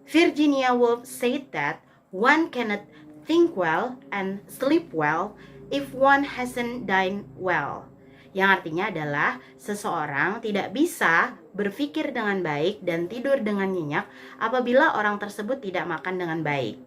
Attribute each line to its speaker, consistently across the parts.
Speaker 1: Virginia Woolf said that one cannot think well and sleep well if one hasn't dined well. Yang artinya adalah seseorang tidak bisa berpikir dengan baik dan tidur dengan nyenyak apabila orang tersebut tidak makan dengan baik.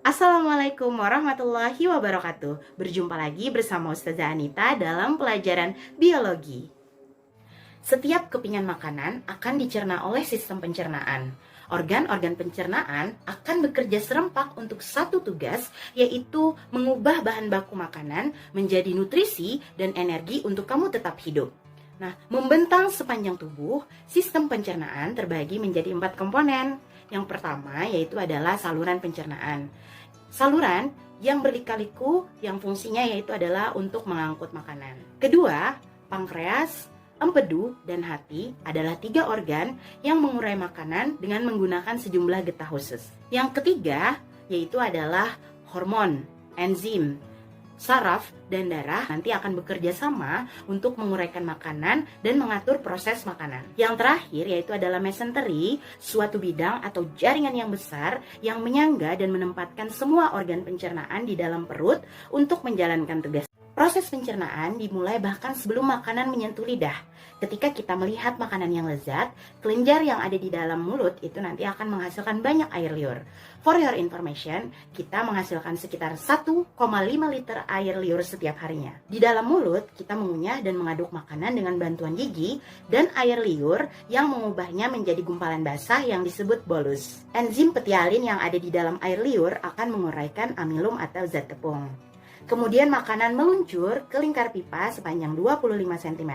Speaker 1: Assalamualaikum warahmatullahi wabarakatuh. Berjumpa lagi bersama Ustazah Anita dalam pelajaran biologi. Setiap kepingan makanan akan dicerna oleh sistem pencernaan. Organ-organ pencernaan akan bekerja serempak untuk satu tugas, yaitu mengubah bahan baku makanan menjadi nutrisi dan energi untuk kamu tetap hidup. Nah, membentang sepanjang tubuh, sistem pencernaan terbagi menjadi 4 komponen. Yang pertama yaitu adalah saluran pencernaan. Saluran yang berlika-liku yang fungsinya yaitu adalah untuk mengangkut makanan. Kedua, pankreas, empedu, dan hati adalah 3 organ yang mengurai makanan dengan menggunakan sejumlah getah khusus. Yang ketiga yaitu adalah hormon, enzim, saraf, dan darah nanti akan bekerja sama untuk menguraikan makanan dan mengatur proses makanan. Yang terakhir yaitu adalah mesentery, suatu bidang atau jaringan yang besar yang menyangga dan menempatkan semua organ pencernaan di dalam perut untuk menjalankan tugas. Proses pencernaan dimulai bahkan sebelum makanan menyentuh lidah. Ketika kita melihat makanan yang lezat, kelenjar yang ada di dalam mulut itu nanti akan menghasilkan banyak air liur. For your information, kita menghasilkan sekitar 1,5 liter air liur setiap harinya. Di dalam mulut, kita mengunyah dan mengaduk makanan dengan bantuan gigi dan air liur yang mengubahnya menjadi gumpalan basah yang disebut bolus. Enzim petialin yang ada di dalam air liur akan menguraikan amilum atau zat tepung. Kemudian makanan meluncur ke lingkar pipa sepanjang 25 cm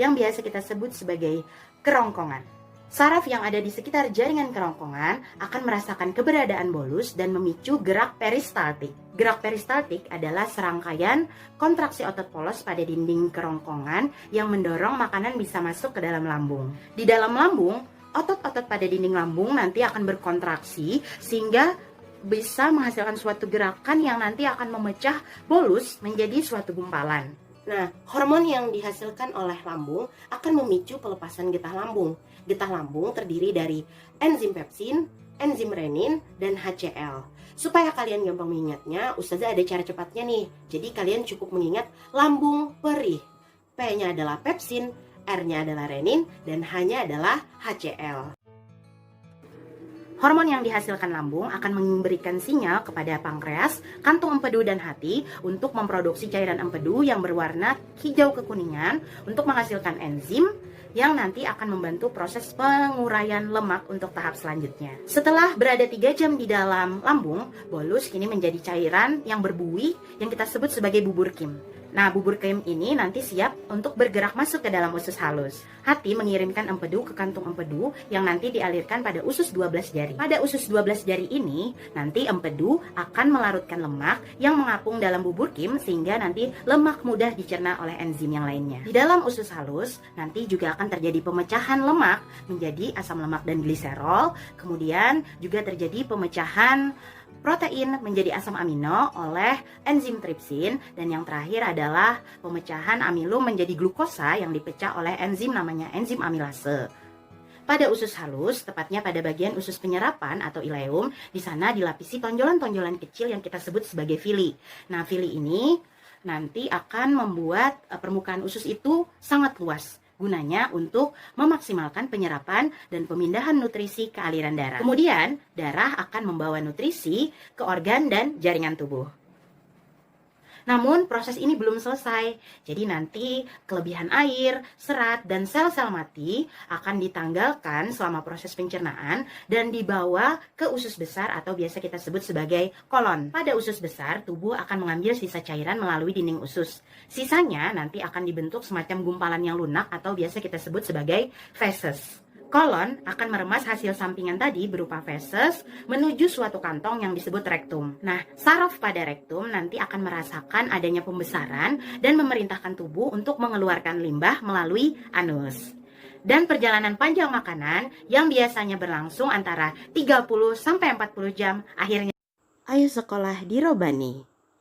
Speaker 1: yang biasa kita sebut sebagai kerongkongan. Saraf yang ada di sekitar jaringan kerongkongan akan merasakan keberadaan bolus dan memicu gerak peristaltik. Gerak peristaltik adalah serangkaian kontraksi otot polos pada dinding kerongkongan yang mendorong makanan bisa masuk ke dalam lambung. Di dalam lambung, otot-otot pada dinding lambung nanti akan berkontraksi sehingga bisa menghasilkan suatu gerakan yang nanti akan memecah bolus menjadi suatu gumpalan. Nah, hormon yang dihasilkan oleh lambung akan memicu pelepasan getah lambung. Getah lambung terdiri dari enzim pepsin, enzim renin, dan HCl. Supaya kalian gampang mengingatnya, Ustazah ada cara cepatnya nih. Jadi kalian cukup mengingat lambung perih. P-nya adalah pepsin, R-nya adalah renin, dan H-nya adalah HCl. Hormon yang dihasilkan lambung akan memberikan sinyal kepada pankreas, kantung empedu, dan hati untuk memproduksi cairan empedu yang berwarna hijau kekuningan untuk menghasilkan enzim yang nanti akan membantu proses penguraian lemak untuk tahap selanjutnya. Setelah berada 3 jam di dalam lambung, bolus kini menjadi cairan yang berbuih yang kita sebut sebagai bubur Kim. Nah, bubur Kim ini nanti siap untuk bergerak masuk ke dalam usus halus. Hati mengirimkan empedu ke kantung empedu yang nanti dialirkan pada usus 12 jari. Pada usus 12 jari ini, nanti empedu akan melarutkan lemak yang mengapung dalam bubur Kim sehingga nanti lemak mudah dicerna oleh enzim yang lainnya. Di dalam usus halus, nanti juga akan terjadi pemecahan lemak menjadi asam lemak dan gliserol. Kemudian juga terjadi pemecahan protein menjadi asam amino oleh enzim tripsin, dan yang terakhir adalah pemecahan amilum menjadi glukosa yang dipecah oleh enzim namanya enzim amilase. Pada usus halus, tepatnya pada bagian usus penyerapan atau ileum, di sana dilapisi tonjolan-tonjolan kecil yang kita sebut sebagai villi. Nah, villi ini nanti akan membuat permukaan usus itu sangat luas. Gunanya untuk memaksimalkan penyerapan dan pemindahan nutrisi ke aliran darah. Kemudian, darah akan membawa nutrisi ke organ dan jaringan tubuh. Namun, proses ini belum selesai. Jadi nanti kelebihan air, serat, dan sel-sel mati akan ditanggalkan selama proses pencernaan dan dibawa ke usus besar atau biasa kita sebut sebagai kolon. Pada usus besar, tubuh akan mengambil sisa cairan melalui dinding usus. Sisanya nanti akan dibentuk semacam gumpalan yang lunak atau biasa kita sebut sebagai feses. Kolon akan meremas hasil sampingan tadi berupa feses menuju suatu kantong yang disebut rektum. Nah, saraf pada rektum nanti akan merasakan adanya pembesaran dan memerintahkan tubuh untuk mengeluarkan limbah melalui anus. Dan perjalanan panjang makanan yang biasanya berlangsung antara 30 sampai 40 jam akhirnya. Ayo sekolah di Robani.